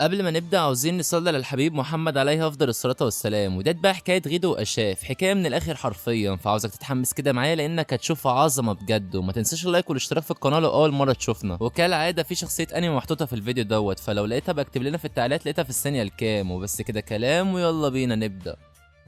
قبل ما نبدأ عاوزين نصلي على الحبيب محمد عليه أفضل الصلاة والسلام، وديت بقى حكاية غيدو وأشاف، حكاية من الآخر حرفيا، فعاوزك تتحمس كده معايا لأنك هتشوف عظمة بجد. وما تنساش اللايك والاشتراك في القناة لو أول مرة تشوفنا. وكالعادة في شخصية أنمي محطوطة في الفيديو دوت، فلو لقيتها بكتب لنا في التعليقات لقيتها في الثانية الكام. وبس كده كلام ويلا بينا نبدأ.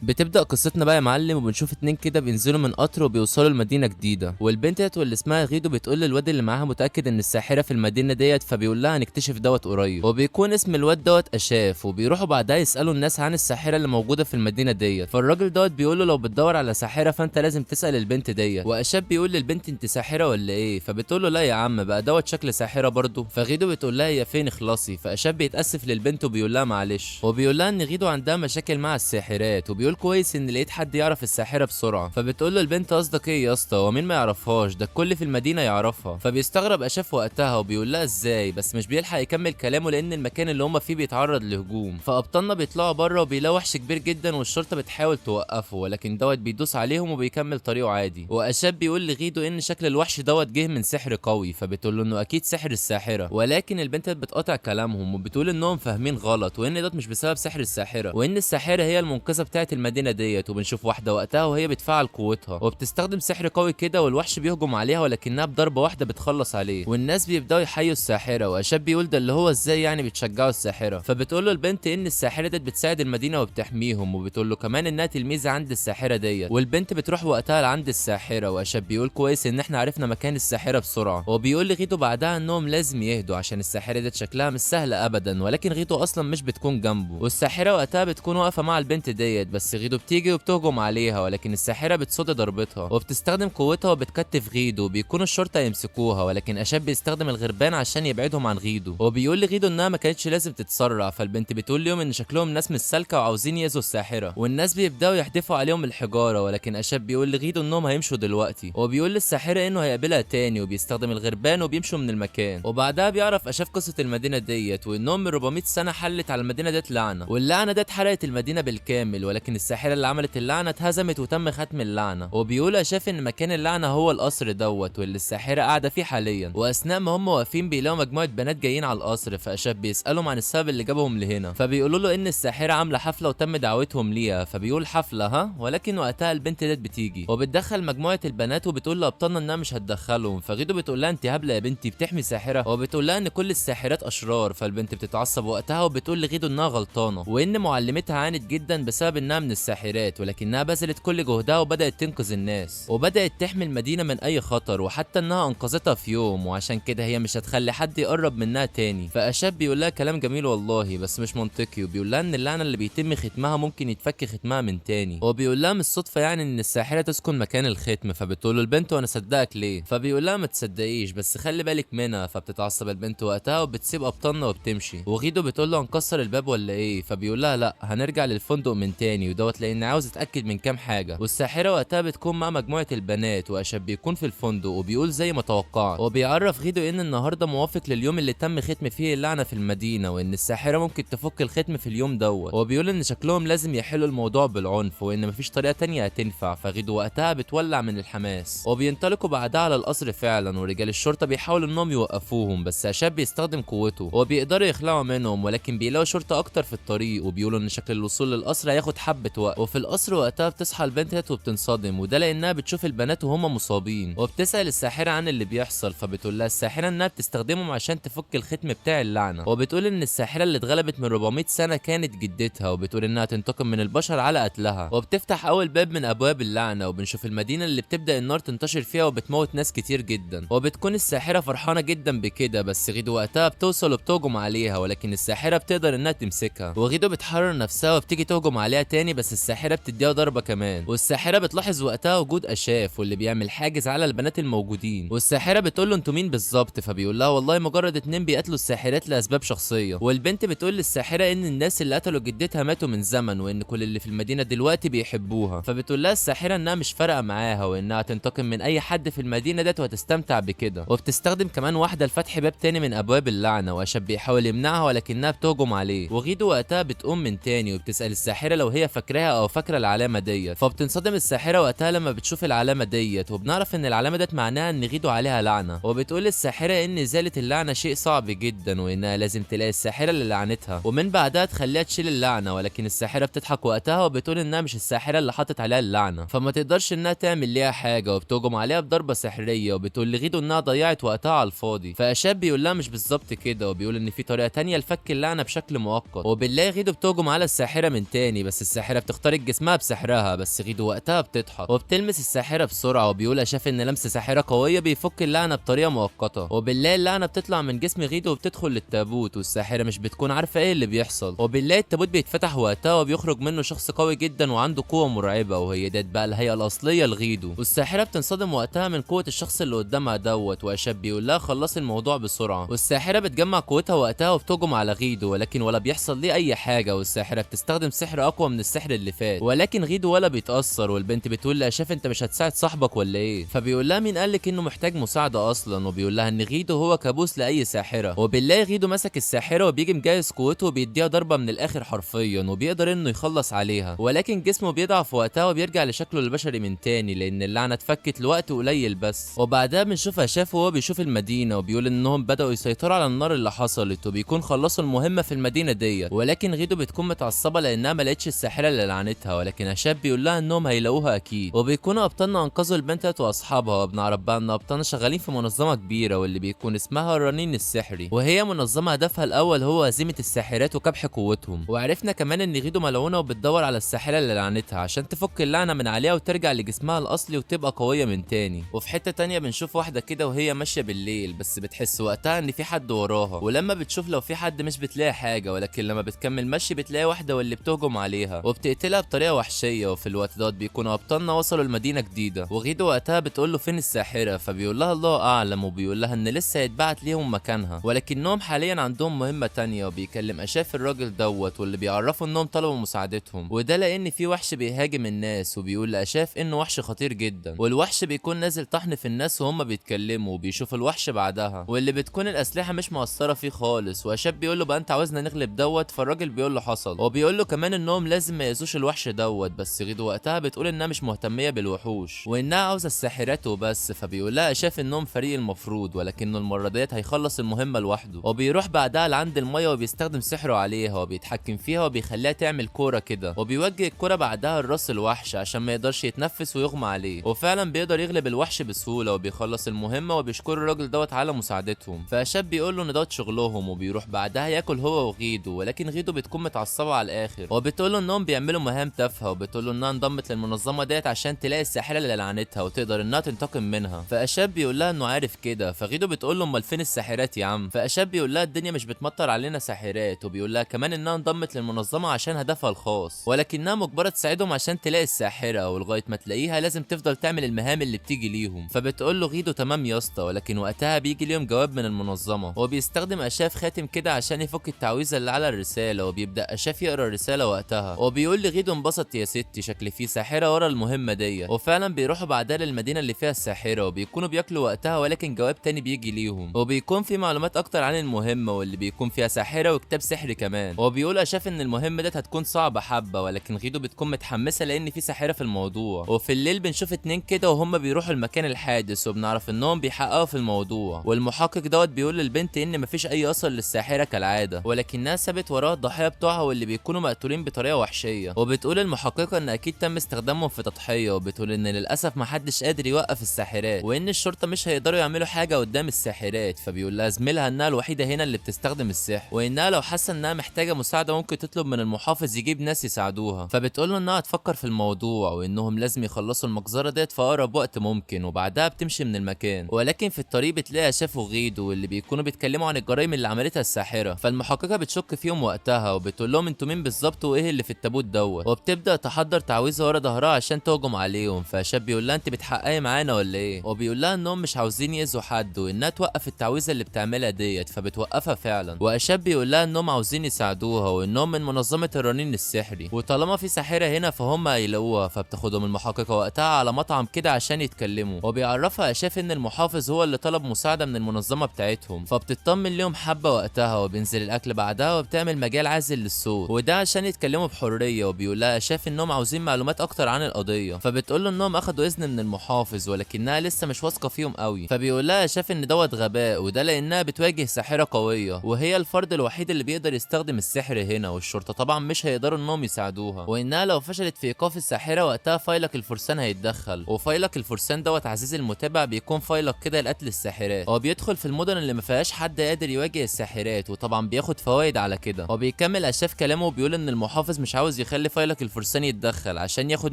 بتبدأ قصتنا بقى يا معلم، وبنشوف اتنين كده بينزلوا من قطر وبيوصلوا لمدينة جديدة، والبنت ديت واللي اسمها غيدو بتقول للواد اللي معاها متأكد ان الساحرة في المدينة ديت، فبيقول لها هنكتشف دوت قريب، وبيكون اسم الواد دوت أشاف. وبيروحوا بعدها يسألوا الناس عن الساحرة اللي موجودة في المدينة ديت، فالراجل دوت بيقول له لو بتدور على ساحرة فانت لازم تسأل البنت ديت. وأشاف بيقول للبنت انت ساحرة ولا ايه؟ فبتقول له لا يا عم بقى دوت شكل ساحرة برضه. فغيدو بتقول لها هي فين اخلصي، فأشاف بيتأسف للبنت وبيقول لها معلش، وبيقول لها ان غيدو عندها مشاكل مع الساحرات، وبيقول كويس ان لقيت حد يعرف الساحرة بسرعة. فبتقول له البنت قصدك ايه يا اسطى، ومين ما يعرفهاش؟ ده الكل في المدينة يعرفها. فبيستغرب أشاف وقتها وبيقول لها ازاي، بس مش بيلحق يكمل كلامه لان المكان اللي هما فيه بيتعرض لهجوم. فابطالنا بيطلعوا بره وبيلاقوا وحش كبير جدا، والشرطة بتحاول توقفه ولكن دوت بيدوس عليهم وبيكمل طريقه عادي. وأشاف بيقول لغيدو ان شكل الوحش دوت جه من سحر قوي، فبتقول له انه اكيد سحر الساحرة، ولكن البنت بتقاطع كلامهم وبتقول انهم فاهمين غلط، وان دوت مش بسبب سحر الساحرة، وان الساحرة هي المنقذة بتاعت المدينة ديت. وبنشوف واحدة وقتها وهي بتفعل قوتها وبتستخدم سحر قوي كده، والوحش بيهجم عليها ولكنها بضربة واحدة بتخلص عليه، والناس بيبداوا يحيوا الساحرة. وأشاب بيقول ده اللي هو ازاي يعني بتشجعوا الساحرة. فبتقول له البنت ان الساحرة ديت بتساعد المدينة وبتحميهم، وبتقول له كمان انها تلميذة عند الساحرة ديت. والبنت بتروح وقتها لعند الساحرة، وأشاب بيقول كويس ان احنا عرفنا مكان الساحرة بسرعة. وبيقول لغيتو بعدها انهم لازم يهدوا عشان الساحرة ديت شكلها مش سهلة ابدا، ولكن غيتو اصلا مش بتكون جنبه. والساحرة وقتها بتكون واقفة مع البنت ديت، بس غيدو بتيجي وبتهجم عليها ولكن الساحرة بتصد ضربتها وبتستخدم قوتها وبتكتف غيدو. وبيكونوا الشرطة يمسكوها ولكن أشاب بيستخدم الغربان عشان يبعدهم عن غيدو. وبيقول لغيدو انها ما كانتش لازم تتسرع، فالبنت بتقول لهم ان شكلهم ناس مش سالكة وعاوزين يأذوا الساحرة، والناس بيبداوا يحدفوا عليهم الحجارة، ولكن أشاب بيقول لغيدو انهم هيمشوا دلوقتي. وبيقول للساحرة انه هيقابلها تاني، وبيستخدم الغربان وبيمشوا من المكان. وبعدها بيعرف أشاب قصة المدينة ديت، وانهم من 400 سنة حلت على المدينة ديت لعنة، واللعنة ديت حرقت المدينة بالكامل، ولكن الساحرة اللي عملت اللعنة اتهزمت وتم ختم اللعنة. وبيقول شاف ان مكان اللعنة هو القصر دوت واللي الساحرة قاعدة فيه حاليا. واثناء ما هم واقفين بيلاقوا مجموعة بنات جايين على القصر، فأشاب بيسألهم عن السبب اللي جابهم لهنا، فبيقولوا له ان الساحرة عاملة حفلة وتم دعوتهم ليها. فبيقول حفلة ها، ولكن وقتها البنت ديت بتيجي وبتدخل مجموعة البنات وبتقول لابطالنا انها مش هتدخلهم. فغيدو بتقول لها انت هبلة يا بنتي بتحمي ساحرة، وبتقول لها ان كل الساحرات اشرار. فالبنت بتتعصب وقتها وبتقول لغيدو انها غلطانة، وان معلمتها عانت جدا بسبب انها من الساحرات، ولكنها بذلت كل جهدها وبدأت تنقذ الناس وبدأت تحمي المدينة من أي خطر، وحتى إنها أنقذتها في يوم، وعشان كده هي مش هتخلي حد يقرب منها تاني. فأشاب بيقول لها كلام جميل والله بس مش منطقي، وبيقول لها إن اللعنة اللي بيتم ختمها ممكن يتفك ختمها من تاني. وبيقول لها مش صدفة يعني إن الساحرة تسكن مكان الختم. فبتقول له البنت وأنا صدقك ليه؟ فبيقول لها ما تصدقيش بس خلي بالك منها. فبتتعصب البنت وقتها وبتسيب أبطالنا وبتمشي. وغيدو بتقول له هنكسر الباب ولا إيه؟ فبيقول لها لا هنرجع للفندق من تاني ودوت لأن عاوز أتأكد من كام حاجة. والساحرة وقتها بتكون مع مجموعة البنات، وأشاب بيكون في الفندق وبيقول زي ما توقعت، وبيعرف غيدو ان النهارده موافق لليوم اللي تم ختم فيه اللعنة في المدينة، وان الساحرة ممكن تفك الختم في اليوم دوت. وبيقول ان شكلهم لازم يحلوا الموضوع بالعنف وان مفيش طريقة تانية هتنفع. فغيدو وقتها بتولع من الحماس وبينطلقوا بعدها على القصر فعلا، ورجال الشرطة بيحاولوا انهم يوقفوهم بس أشاب بيستخدم قوته وبيقدروا يخلعوا منهم، ولكن بيلاقوا شرطة اكتر في الطريق وبيقولوا ان شكل الوصول للقصر هياخد حبة وقت. وفي القصر وقتها بتصحى البنت ديت وبتنصدم، وده لانها بتشوف البنات وهم مصابين، وبتسأل الساحرة عن اللي بيحصل. فبتقول لها الساحرة انها بتستخدمهم عشان تفك الختم بتاع اللعنة، وبتقول ان الساحرة اللي اتغلبت من 400 سنة كانت جدتها، وبتقول انها تنتقم من البشر على قتلها. وبتفتح اول باب من ابواب اللعنة وبنشوف المدينة اللي بتبدأ النار تنتشر فيها وبتموت ناس كتير جدا. وبتكون الساحرة فرحانة جدا بكده، بس غيدو وقتها بتوصل وبتهجم عليها ولكن الساحرة بتقدر انها تمسكها. وغيدو بتحرر نفسها وبتيجي تهجم عليها تاني بس الساحرة بتديها ضربة كمان. والساحرة بتلاحظ وقتها وجود أشاف واللي بيعمل حاجز على البنات الموجودين، والساحرة بتقول له انتوا مين بالظبط؟ فبيقول لها والله مجرد اتنين بيقتلوا الساحرات لأسباب شخصية. والبنت بتقول للساحرة ان الناس اللي قتلوا جدتها ماتوا من زمن وان كل اللي في المدينة دلوقتي بيحبوها. فبتقول لها الساحرة انها مش فارقة معاها وانها تنتقم من اي حد في المدينة ديت وهتستمتع بكده. وبتستخدم كمان واحدة لفتح باب تاني من ابواب اللعنة، وأشاب بيحاول يمنعها ولكنها بتهجم عليه. وغيدو وقتها بتقوم من تاني وبتسأل الساحرة لو هي فاكراها او فاكره العلامه ديت. فبتنصدم الساحره وقتها لما بتشوف العلامه ديت، وبنعرف ان العلامه ديت معناها ان غيدو عليها لعنه. وبتقول الساحره ان ازاله اللعنه شيء صعب جدا، وانها لازم تلاقي الساحره اللي لعنتها ومن بعدها تخليها تشيل اللعنه. ولكن الساحره بتضحك وقتها وبتقول انها مش الساحره اللي حطت عليها اللعنه، فما تقدرش انها تعمل ليها حاجه، وبتهجم عليها بضربه سحريه. وبتقول لغيدو انها ضيعت وقتها على الفاضي. فاشاب بيقول لها مش بالظبط كده، وبيقول ان في طريقه تانية لفك اللعنه بشكل مؤقت. وبالله غيدو بتهجم على الساحره من تاني، بس الساحره بتخترق جسمها بسحرها. بس غيدو وقتها بتضحك وبتلمس الساحره بسرعه، وبيقول اشاف ان لمس ساحره قويه بيفك اللعنه بطريقه مؤقته. وبالله اللعنه بتطلع من جسم غيدو وبتدخل للتابوت، والساحره مش بتكون عارفه ايه اللي بيحصل. وبالله التابوت بيتفتح وقتها وبيخرج منه شخص قوي جدا وعنده قوه مرعبه، وهي ديت بقى الهيئه الاصليه لغيدو. والساحره بتنصدم وقتها من قوه الشخص اللي قدامها دوت، واشاب بيقول لها خلصي الموضوع بسرعه. والساحره بتجمع قوتها وقتها وبتهجم على غيدو، ولكن ولا بيحصل ليه اي حاجه. والساحره بتستخدم سحر اقوى من السحر اللي فات، ولكن غيدو ولا بيتاثر. والبنت بتقول لاشاف انت مش هتساعد صاحبك ولا ايه؟ فبيقول لها مين قالك انه محتاج مساعده اصلا؟ وبيقول لها ان غيدو هو كابوس لاي ساحره. وبالله غيدو مسك الساحره وبيجي مجهز قوته وبيديها ضربه من الاخر حرفيا، وبيقدر انه يخلص عليها. ولكن جسمه بيضعف وقتها وبيرجع لشكله البشري من تاني، لان اللعنه اتفكت لوقت قليل بس. وبعدها بنشوف اشاف وهو بيشوف المدينه، وبيقول انهم بداوا يسيطروا على النار اللي حصلت، وبيكون خلصوا المهمه في المدينه ديت. ولكن غيدو بتكون متعصبه لانها ما لقتش الساحره اللي لعنتها، ولكن اشاب بيقول لها انهم هيلاقوها اكيد. وبيكونوا ابطالنا انقذوا البنت واصحابها، وبنعرف بقى ان ابطالنا شغالين في منظمه كبيره واللي بيكون اسمها الرنين السحري، وهي منظمه هدفها الاول هو هزيمه الساحرات وكبح قوتهم. وعرفنا كمان ان غيدو ملعونه وبتدور على الساحره اللي لعنتها عشان تفك اللعنه من عليها وترجع لجسمها الاصلي وتبقى قويه من تاني. وفي حته تانيه بنشوف واحده كده وهي ماشيه بالليل، بس بتحس وقتها ان في حد وراها. ولما بتشوف لو في حد مش بتلاقي حاجه، ولكن لما بتكمل مشي بتلاقي واحده واللي بتهجم عليها وبتقتلها بطريقه وحشيه. وفي الوقت دوت بيكونوا ابطالنا وصلوا لمدينه جديده، وغيدو وقتها بتقول له فين الساحره؟ فبيقول لها الله اعلم، وبيقول لها ان لسه هيتبعت ليهم مكانها، ولكنهم حاليا عندهم مهمه تانية. وبيكلم اشاف الراجل دوت واللي بيعرفوا انهم طلبوا مساعدتهم، وده لان في وحش بيهاجم الناس. وبيقول لاشاف انه وحش خطير جدا، والوحش بيكون نازل طحن في الناس وهم بيتكلموا. وبيشوف الوحش بعدها واللي بتكون الاسلحه مش مؤثره فيه خالص. واشاف بيقول له بقى انت عاوزنا نغلب دوت؟ فالراجل بيقول له حصل، وبيقول له كمان انهم لازم ما يأذوش الوحش دوت. بس غيدو وقتها بتقول انها مش مهتميه بالوحوش وانها عاوزه الساحرات وبس. فبيقول لها شاف انهم فريق المفروض، ولكنه المره ديت هيخلص المهمه لوحده. وبيروح بعدها لعند الميه وبيستخدم سحره عليها وبيتحكم فيها وبيخليها تعمل كوره كده، وبيوجه الكوره بعدها لراس الوحش عشان ما يقدرش يتنفس ويغمى عليه. وفعلا بيقدر يغلب الوحش بسهوله وبيخلص المهمه، وبيشكر الراجل دوت على مساعدتهم. فشاب بيقول له ان دوت شغلهم، وبيروح بعدها ياكل هو وغيدو. ولكن غيدو بتكون متعصبه على الاخر وبتقول له انهم بيعملوا مهام تافهه، وبتقول له انها انضمت للمنظمه ديت عشان تلاقي الساحره اللي لعنتها وتقدر انها تنتقم منها. فاشاب بيقول لها انه عارف كده. فغيدو بتقول له امال فين الساحرات يا عم؟ فاشاب بيقول لها الدنيا مش بتمطر علينا ساحرات، وبيقول لها كمان انها انضمت للمنظمه عشان هدفها الخاص، ولكنها مجبره تساعدهم عشان تلاقي الساحره، ولغايه ما تلاقيها لازم تفضل تعمل المهام اللي بتيجي ليهم. فبتقول له غيدو تمام يا اسطى. ولكن وقتها بيجي ليهم جواب من المنظمه، وبيستخدم اشاف خاتم كده عشان يفك التعويذه اللي على الرساله. وبيبدا اشاف يقرا الرساله وقتها، وبيقول لغيدو انبسط يا ستي، شكل في ساحره ورا المهمه دي. وفعلا بيروحوا بعدها للمدينه اللي فيها الساحره، وبيكونوا بياكلوا وقتها. ولكن جواب تاني بيجي ليهم وبيكون في معلومات اكتر عن المهمه واللي بيكون فيها ساحره وكتاب سحري كمان. وبيقول اشاف ان المهمه دي هتكون صعبه حبه، ولكن غيدو بتكون متحمسه لان في ساحره في الموضوع. وفي الليل بنشوف اتنين كده وهم بيروحوا المكان الحادث، وبنعرف انهم بيحققوا في الموضوع. والمحقق دوت بيقول للبنت ان مفيش اي اثر للساحره كالعاده، ولكنها سابت وراها الضحايا بتوعها واللي بيكونوا مقتولين بطريقه وحشيه. وبتقول المحققه ان اكيد تم استخدامهم في تضحيه، وبتقول ان للاسف محدش قادر يوقف الساحرات، وان الشرطه مش هيقدروا يعملوا حاجه قدام الساحرات. فبيقول لها زميلها انها الوحيده هنا اللي بتستخدم السحر، وانها لو حاسه انها محتاجه مساعده ممكن تطلب من المحافظ يجيب ناس يساعدوها. فبتقول له انها تفكر في الموضوع وانهم لازم يخلصوا المجزره ديت في اقرب وقت ممكن، وبعدها بتمشي من المكان. ولكن في الطريق بتلاقي شافوا غيدو واللي بيكونوا بيتكلموا عن الجرائم اللي عملتها الساحره. فالمحققه بتشك فيهم وقتها وبتقول لهم انتوا مين بالظبط وايه اللي في التابوت دوت، وبتبدا تحضر تعويذه ورا ظهرها عشان تهجم عليهم. فشاب بيقول لها انت بتحققي معانا ولا ايه؟ وبيقول لها انهم مش عاوزين يأذوا حد وانها توقف التعويذه اللي بتعملها ديت. فبتوقفها فعلا. واشاب بيقول لها انهم عاوزين يساعدوها وانهم من منظمه الرنين السحري، وطالما في ساحره هنا فهم هيلاقوها. فبتاخدهم المحققه وقتها على مطعم كده عشان يتكلموا، وبيعرفها اشاف ان المحافظ هو اللي طلب مساعده من المنظمه بتاعتهم. فبتطمن ليهم حبه وقتها، وبينزل الاكل بعدها وبتعمل مجال عازل للصوت، وده عشان يتكلموا بحريه الحريه وبيقول لها شاف انهم عاوزين معلومات اكتر عن القضيه، فبتقول له انهم اخدوا اذن من المحافظ ولكنها لسه مش واثقه فيهم قوي، فبيقول لها شاف ان دوت غباء وده لانها بتواجه ساحره قويه وهي الفرد الوحيد اللي بيقدر يستخدم السحر هنا، والشرطه طبعا مش هيقدروا انهم يساعدوها، وانها لو فشلت في ايقاف الساحره وقتها فايلق الفرسان هيتدخل. وفايلق الفرسان دوت عزيزي المتابع بيكون فايلق كده لقتل الساحرات، هو بيدخل في المدن اللي ما فيهاش حد قادر يواجه الساحرات وطبعا بياخد فوائد على كده. وبيكمل اشاف كلامه وبيقول ان المحافظ مش عاوز يخلي فايلق الفرسان يتدخل عشان ياخد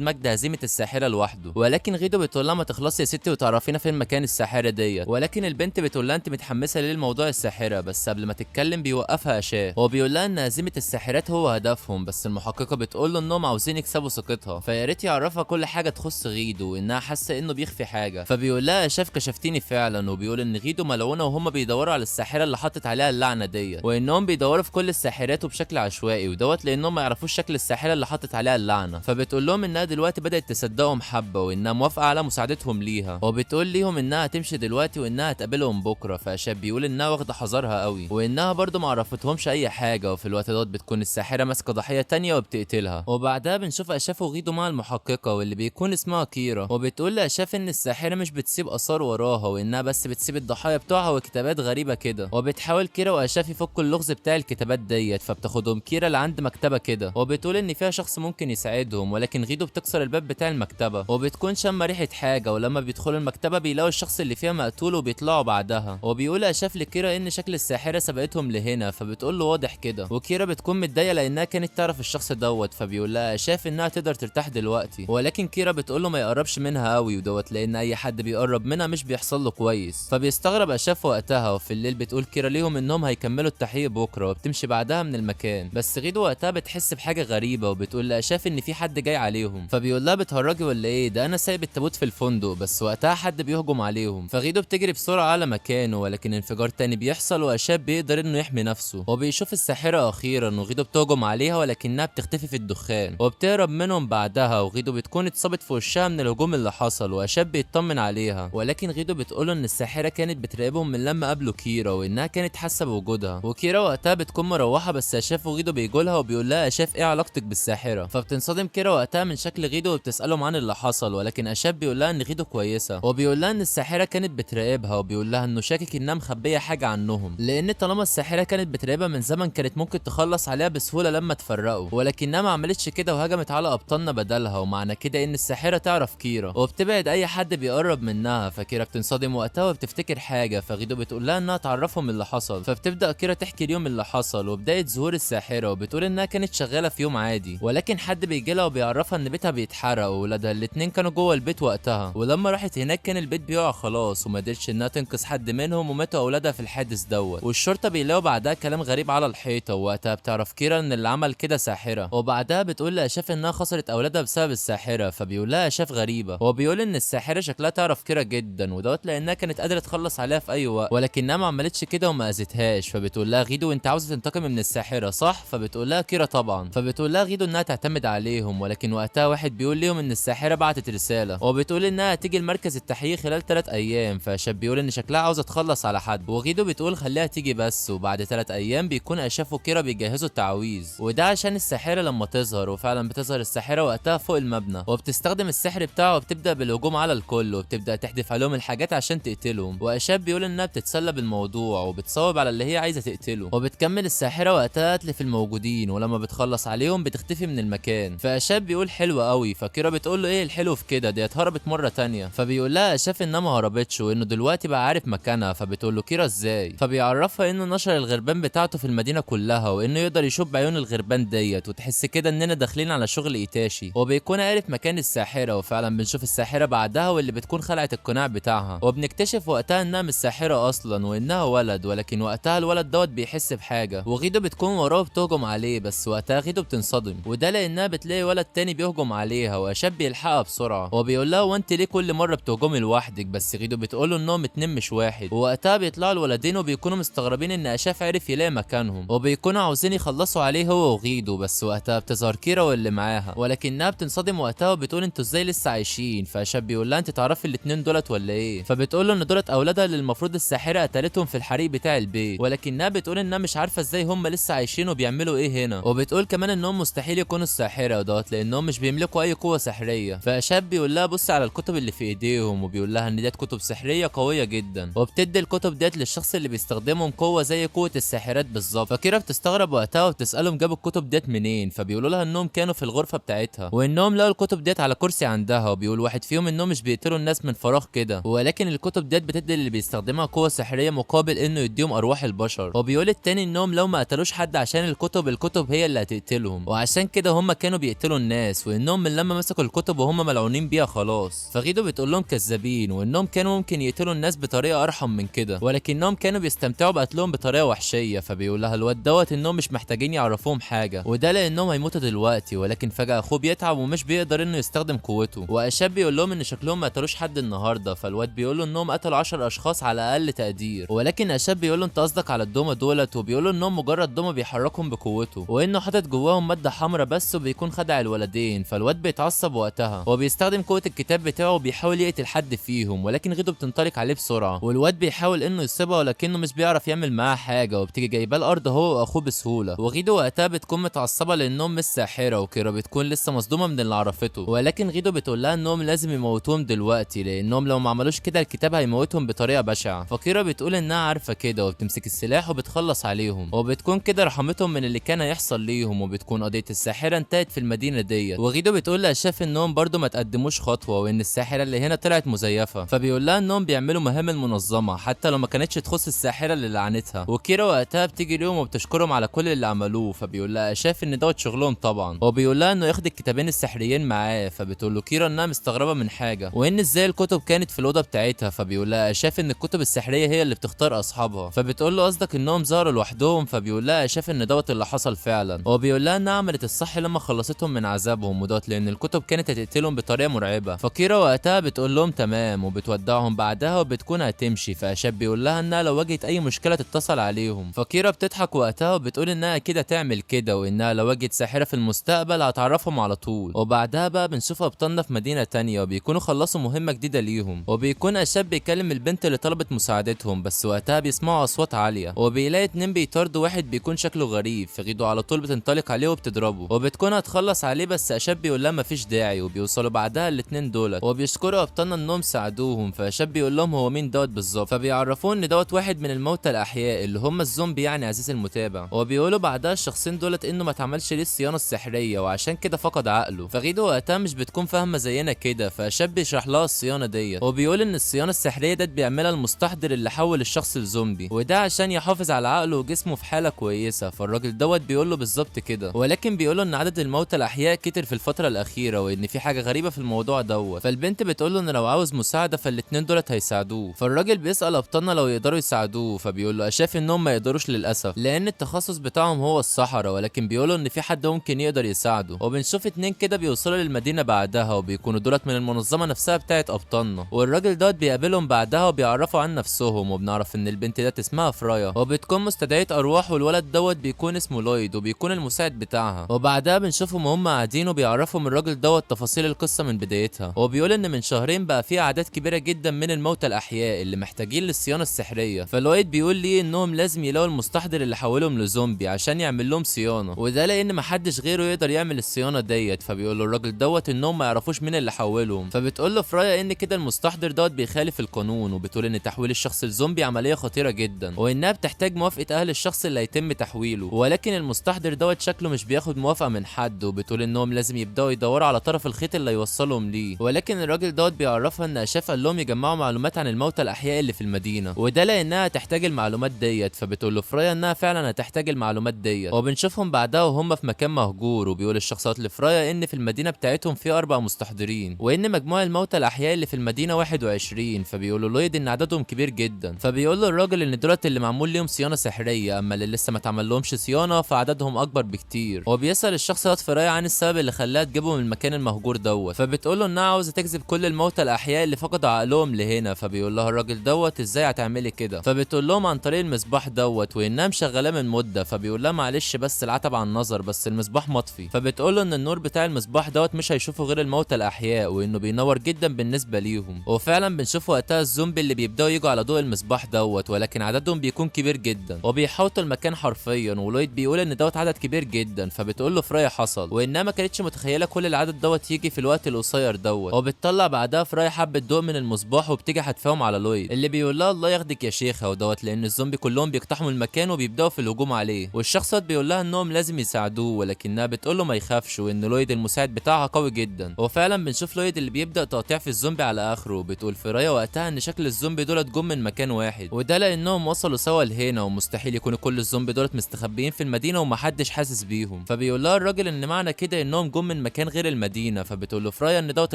مجد هزيمه الساحره لوحده، ولكن غيدو بتقول لها ما تخلصي يا ستي وتعرفينا فين مكان الساحره ديت، ولكن البنت بتقول لها انت متحمسه ليه لموضوع الساحره، بس قبل ما تتكلم بيوقفها اشاف، هو بيقول لها ان هزيمه الساحرات هو هدفهم، بس المحققه بتقول له انهم عاوزين يكسبوا ثقتها، فيا ريت يعرفها كل حاجه تخص غيدو وانها حاسه انه بيخفي حاجه، فبيقول لها اشاف كشفتيني فعلا، وبيقول ان غيدو ملعونه وهم بيدوروا على الساحره اللي حطت عليها اللعنه ديت، وانهم بيدوروا في كل الساحرات وبشكل عشوائي ودوت لانهم ما يعرفوش شكل الساحره اللي حطت عليها اللعنه، فبتقول لهم انها دلوقتي بدات تصدقهم حبه وانها موافقه على مساعدتهم ليها، وبتقول ليهم انها هتمشي دلوقتي وانها هتقابلهم بكره، فاشاب بيقول انها واخده حذرها قوي وانها برده ما عرفتهمش اي حاجه، وفي الوقت دوت بتكون الساحره ماسكه ضحيه تانية وبتقتلها، وبعدها بنشوف اشاف وغيدو مع المحققه واللي بيكون اسمها كيرا، وبتقول لاشاف ان الساحره مش بتسيب اثار وراها وانها بس بتسيب الضحايا بتوعها وكتابات غريبه كده، وبتحاول كيرا واشاف يفكوا اللغز بتاع الكتابات ديت، فبتاخدهم كيرا لعند مكتبه كده، وبتقول ان فيها شخص ممكن يساعدهم، ولكن غيدو بتكسر الباب بتاع المكتبه وبتكون شامه ريحه حاجه، ولما بيدخلوا المكتبه بيلاقوا الشخص اللي فيها مقتول وبيطلعوا بعدها، وبيقول اشاف لكيرا ان شكل الساحره سبقتهم لهنا، فبتقول له واضح كده، وكيرا بتكون متضايقه لانها كانت تعرف الشخص دوت، فبيقول لها اشاف انها تقدر ترتاح دلوقتي، ولكن كيرا بتقول له ما يقربش منها قوي ودوت لان اي حد بيقرب منها مش بيحصل له كويس، فبيستغرب اشاف وقتها، وفي الليل بتقول كيرا ليهم انهم هيكملوا التحقيق بكره وبتمشي بعدها من المكان، بس غيدو وقتها بتحس بحاجه غريبه وبتقول لاشاف ان في حد جاي عليهم، فبيقول لها بتهرجي ولا ايه، ده انا سايب التابوت في الفندق، بس وقتها حد بيهجم عليهم، فغيدو بتجري بسرعه على مكانه، ولكن انفجار تاني بيحصل واشاف بيقدر انه يحمي نفسه، وبيشوف الساحره اخيرا وغيدو بتهجم عليها ولكنها بتختفي في الدخان وبتهرب منهم بعدها، وغيدو بتكون اتصابت في وشها من الهجوم اللي حصل واشاب بيطمن عليها، ولكن غيدو بتقوله ان الساحره كانت بتراقبهم من لما قابلوا كيرا وانها كانت حاسه بوجودها، وكيرا وقتها بتكون مروحه بس اشاف وغيدو بيجولها وبيقول لها اشاف ايه علاقتك بالساحره، فبتنصدم كيرا وقتها من شكل غيدو وبتسالهم عن اللي حصل، ولكن اشاب بيقول لها ان غيدو كويسه، وبيقول لها ان الساحره كانت بتراقبها، وبيقول لها انه شاكك انها مخبيه حاجه عنهم، لان طالما الساحره كانت بتراقبها من زمن كانت ممكن تخلص عليها بسهوله لما تفرقوا، ولكنها ما عملتش كده وهجمت على ابطالنا بدلها، ومعنى كده ان الساحره تعرف كيرا وبتبعد اي حد بيقرب منها، فكيرا بتنصدم وقتها وبتفتكر حاجه، فغيدو بتقول لها انها تعرفهم اللي حصل، فبتبدا كيرا تحكي اليوم اللي حصل وبدايه ظهور الساحره، وبتقول انها كانت شغاله في يوم عادي، ولكن حد بيجي لها وبيعرفها ان بيتها بيتحرق وولادها الاتنين كانوا جوه البيت وقتها، ولما راحت هناك كان البيت بيقع خلاص وما قدرتش انها تنقذ حد منهم وماتوا اولادها في الحادث دوت، والشرطه بيلاقوا بعدها كلام غريب على الحيطه، ووقتها بتعرف كيرا ان اللي عمل كده ساحره، وبعدها بتقول لاشاف انها خسرت اولادها بسبب الساحره، فبيقول لها اشاف غريبه، هو بيقول ان الساحره شكلها تعرف كيرا جدا ودوت لانها كانت قادره تخلص عليها في اي وقت، ولكنها ما عملتش كده وما اذتهاش، فبتقول لها غيدو انت عاوزه تنتقمي من الساحره صح، فبتقول لها كيرا طبعا، فبتقول لها غيدو انها تعتمد عليهم، ولكن وقتها واحد بيقول لهم ان الساحره بعتت رساله وبتقول انها هتيجي المركز التحقيق خلال 3 ايام، فشاب بيقول ان شكلها عاوزه تخلص على حد، وغيدو بتقول خليها تيجي بس، وبعد 3 ايام بيكون اشاف وكيرا بيجهزوا التعويذ، وده عشان الساحره لما تظهر، وفعلا بتظهر الساحره وقتها فوق المبنى وبتستخدم السحر بتاعه وبتبدا بالهجوم على الكل وبتبدا تحدف عليهم الحاجات عشان تقتلهم، واشاب بيقول انها بتتسلى بالموضوع وبتصوب على اللي هي عايزه تقتله، وبتكمل الساحره وقتها قتل في الموجودين، ولما بتخلص عليهم بتختفي من المكان، فاشاب بيقول حلو قوي، فكيرا بتقول له ايه الحلو في كده دي هربت مره تانية، فبيقول لها اشاف انها ما هربتش وانه دلوقتي بقى عارف مكانها، فبتقول له كيرا ازاي، فبيعرفها انه نشر الغربان بتاعته في المدينه كلها وانه يقدر يشوف بعيون الغربان ديت، وتحس كده اننا داخلين على شغل ايتاشي، وبيكون عارف مكان الساحره، وفعلا بنشوف الساحره بعدها واللي بتكون خلعت القناع بتاعها، وبنكتشف وقتها انها مش ساحره اصلا وانها ولد، ولكن وقتها الولد دوت بيحس بحاجه، وغيدو بتكون وراه بتهجم عليه، بس وقتها غيدو بتنصدم، وده لانها بتلاقي ولد تاني بيهجم عليها واشاب بيلحقها بسرعه، وبيقول لها وانت ليه كل مره بتهجمي لوحدك، بس غيدو بتقول له انهم 2 مش 1، ووقتها بيطلعوا الولدين وبيكونوا مستغربين ان اشاف عرف يلاقي مكانهم، وبيكونوا عاوزين يخلصوا عليه هو وغيدو، بس وقتها بتظهر كيرا واللي معاها، ولكنها بتنصدم وقتها وبتقول انتوا ازاي لسه عايشين، فاشاب بيقول لها انت تعرفي الاتنين دولت ولا ايه، فبتقول له ان دولت اولادها اللي المفروض الساحره قتلتهم في الحريق بتاع البيت، ولكنها بتقول انها مش عارفه ازاي هم لسه عايشين وبيعملوا ايه هنا، وبتقول كمان انهم مستحيل يكونوا الساحره دوت لانهم مش بيملكوا اي قوه سحريه. فاشاب بيقول لها بص على الكتب اللي في ايديهم، وبيقول لها ان ديت كتب سحريه قويه جدا، وبتدي الكتب ديت للشخص اللي بيستخدمهم قوه زي قوه الساحرات بالظبط. فكيرا بتستغرب وقتها وبتسالهم جابوا الكتب ديت منين، فبيقولوا لها انهم كانوا في الغرفه بتاعتها وانهم لقوا الكتب ديت على كرسي عندها، وبيقول واحد فيهم انهم مش بيقتلوا الناس من فراغ كده، ولكن الكتب ديت بتدي اللي بيستخدمها قوه سحريه مقابل انه يديهم ارواح البشر. وبيقول التاني انهم لو ما قتلوش حد عشان الكتب هي اللي هتقتلهم، وعشان كده هم كانوا بيقتلوا الناس، وانهم من لما مسكوا الكتب وهم ملعونين بيها خلاص. فغيدو بتقول لهم كذابين، وانهم كانوا ممكن يقتلوا الناس بطريقه ارحم من كده، ولكنهم كانوا بيستمتعوا بقتلهم بطريقه وحشيه. فبيقول لها الواد دوت انهم مش محتاجين يعرفوهم حاجه، وده لانهم هيموتوا دلوقتي، ولكن فجاه اخوه بيتعب ومش بيقدر انه يستخدم قوته. واشاب بيقول لهم ان شكلهم ما قتلوش حد النهارده، فالواد بيقول له انهم قتلوا 10 اشخاص على اقل تقدير، ولكن اشاب بيقول له انت قصدك على الدومه دولت، وبيقول له انهم مجرد دومه بيحركهم بقوته، وانه حاطط جواهم ماده حمراء بس وبيكون خدع الولدين. فالواد بيتعصب وقتها وبيستخدم قوه الكتاب بتاعه وبيحاول يقتل حد فيهم، ولكن غيدو بتنطلق عليه بسرعه، والواد بيحاول انه يصيبها ولكنه مش بيعرف يعمل معاها حاجه، وبتيجي جايباه الارض هو واخوه بسهوله. وغيدو وقتها بتكون متعصبه لانهم مش ساحره، وكيرا بتكون لسه مصدومه من اللي عرفته، ولكن غيدو بتقول لها انهم لازم يموتوهم دلوقتي لانهم لو ما عملوش كده الكتاب هيموتهم بطريقه بشعه. فكيرا بتقول انها عارفه كده وبتمسك السلاح وبتخلص عليهم، وبتكون كده رحمتهم من اللي كان هيحصل ليهم، وبتكون قضيه الساحره انتهت في المدينه ديت. وغيدو بتقول لاشاف انهم برضو ما تقدموش خطوه، وان الساحره اللي هنا طلعت مزيفه. فبيقول لها انهم بيعملوا مهام المنظمه حتى لو ما كانتش تخص الساحره اللي لعنتها. وكيرا وقتها بتيجي ليهم وبتشكرهم على كل اللي عملوه، فبيقول لها شاف ان دوت شغلهم طبعا، وبيقول لها انه ياخد الكتابين السحريين معاه. فبتقول له كيرا انها مستغربه من حاجه، وان ازاي الكتب كانت في الاوضه بتاعتها. فبيقول لها شاف ان الكتب السحريه هي اللي بتختار اصحابها. فبتقول له قصدك انهم ظهروا لوحدهم. فبيقول لها شاف ان دوت اللي حصل فعلا، وبيقول لها انها عملت الصح لما خلصتهم من عذابهم، ودوت لان الكتب كانت هتقتلهم بطريقه مرعبه. فكيرا وقتها بتقول لهم تمام وبتودعهم بعدها وبتكون هتمشي. فاشاب بيقول لها انها لو واجهت اي مشكله تتصل عليهم. فكيرا بتضحك وقتها وبتقول انها كده تعمل كده، وانها لو واجهت ساحره في المستقبل هتعرفهم على طول. وبعدها بقى بنشوف ابطالنا في مدينه تانية وبيكونوا خلصوا مهمه جديده ليهم، وبيكون اشاب بيكلم البنت اللي طلبت مساعدتهم، بس وقتها بيسمعوا اصوات عاليه، وبيلاقي اتنين بيطاردوا واحد بيكون شكله غريب. فغيدو على طول بتنطلق عليه وبتضربه، وبتكون هتخلص عليه بس اشاب بيقول لها مفيش داعي. وبيوصلوا بعدها الاتنين دولت وبيشكروا ابطالنا انهم ساعدوهم. فاشاب بيقول لهم هو مين دوت بالظبط، فبيعرفوه ان دوت واحد من الموتى الاحياء اللي هم الزومبي يعني عزيز المتابع. وبيقولوا بعدها الشخصين دولت انه ما اتعملش ليه الصيانه السحريه وعشان كده فقد عقله. فغيدو وقتها مش بتكون فاهمه زينا كده، فاشاب بيشرح لها الصيانه ديت، وبيقول ان الصيانه السحريه ديت بيعملها المستحضر اللي حول الشخص لزومبي، وده عشان يحافظ على عقله وجسمه في حاله كويسه. فالراجل دوت بيقول له بالظبط كده، ولكن بيقول له ان عدد الموتى الاحياء كتر في الفتره الاخيره وان في حاجه غريبه في الموضوع دوت. فالبنت بتقول له ان لو عاوز مساعده فالاتنين دولت هيساعدوه. فالراجل بيسال ابطالنا لو يقدروا يساعدوه، فبيقول له شايف انهم ما يقدروش للاسف لان التخصص بتاعهم هو الصحراء، ولكن بيقولوا ان في حد ممكن يقدر يساعده. وبنشوف اتنين كده بيوصلوا للمدينه بعدها وبيكونوا دولت من المنظمه نفسها بتاعت ابطالنا، والراجل دوت بيقابلهم بعدها وبيعرفوا عن نفسهم، وبنعرف ان البنت ديت اسمها فرايا وبتكون مستدعيه ارواح، والولد دوت بيكون اسمه لويد وبيكون المساعد بتاعها. وبعدها بنشوفهم وهم قاعدين وبيعرفوا من الراجل دوت تفاصيل القصه من بدايتها، وبيقول ان من شهرين بقى في اعداد كبيره جدا من الموتى الاحياء اللي محتاجين للصيانه السحريه. فلويد بيقول ليه انهم لازم يلاقوا المستحضر اللي حولهم لزومبي عشان يعمل لهم صيانه، وده لان محدش غيره يقدر يعمل الصيانه ديت. فبيقول له الراجل دوت انهم ما يعرفوش مين اللي حولهم. فبتقول له فرايا ان كده المستحضر دوت بيخالف القانون، وبتقول ان تحويل الشخص لزومبي عمليه خطيره جدا وانها بتحتاج موافقه اهل الشخص اللي هيتم تحويله، ولكن المستحضر دوت شكله مش بياخد موافقه من حد. وبتقول انهم لازم يبداوا يدوروا على طرف الخيط اللي يوصلهم ليه، ولكن الراجل دوت بيعرفها ان اشاف قال لهم يجمعوا معلومات عن الموتى الاحياء اللي في المدينه، وده لانها هتحتاج المعلومات ديت. فبتقول له فرايا انها فعلا هتحتاج المعلومات ديت. وبنشوفهم بعدها وهم في مكان مهجور، وبيقول الشخصيات لفرايا ان في المدينه بتاعتهم في 4 مستحضرين، وان مجموع الموتى الاحياء اللي في المدينه 21. فبيقولوا لويد ان عددهم كبير جدا. فبيقول له الراجل ان دولت اللي معمول ليهم صيانه سحريه، اما اللي لسه ما اتعمل لهمش صيانه فعددهم اكبر بكتير. وبيسال الشخصيات فرايا عن السبب اللي خلاها تجيبهم من المكان المهجور دوت. فبتقول له انها عاوزه تجذب كل الموتى الاحياء اللي فقدوا عقلهم لهنا. فبيقول لها الراجل دوت ازاي هتعملي كده؟ فبتقول لهم عن طريق المصباح دوت وانها مشغلاه من مده. فبيقول لها معلش بس العتب عن النظر، بس المصباح مطفي. فبتقول له ان النور بتاع المصباح دوت مش هيشوفوا غير الموتى الاحياء وانه بينور جدا بالنسبه ليهم. وفعلا بنشوف وقتها الزومبي اللي بيبداوا يجوا على ضوء المصباح دوت، ولكن عددهم بيكون كبير جدا وبيحوطوا المكان حرفيا. ولويد بيقول ان دوت عدد كبير جدا، فبتقول له فرايا حصل، وانها ما كانتش متخيله كل العدد دوت يجي في الوقت القصير دوت. وبتطلع بعدها فرايا حبه ضوء من المصباح وبتيجي حتفاهم على لويد اللي بيقول لها الله ياخدك يا شيخه ودوت، لان الزومبي كلهم بيقتحموا المكان وبيبداوا في الهجوم عليه. والشخص بيقول لها انهم لازم يساعدوه، ولكنها بتقول له ما يخافش وان لويد المساعد بتاعها قوي جدا. وفعلا بنشوف لويد اللي بيبدا تقطيع في الزومبي على اخره. بتقول فرايا وقتها ان شكل الزومبي دولت جم من مكان واحد، وده لانهم وصلوا سوا لهنا ومستحيل يكونوا كل الزومبي دولت مستخبيين في المدينه ومحدش حاسس بيهم. فبيقول لها الراجل ان معنى كده انهم جم من مكان غير المدينه. فبتقول له فرايا ان دوت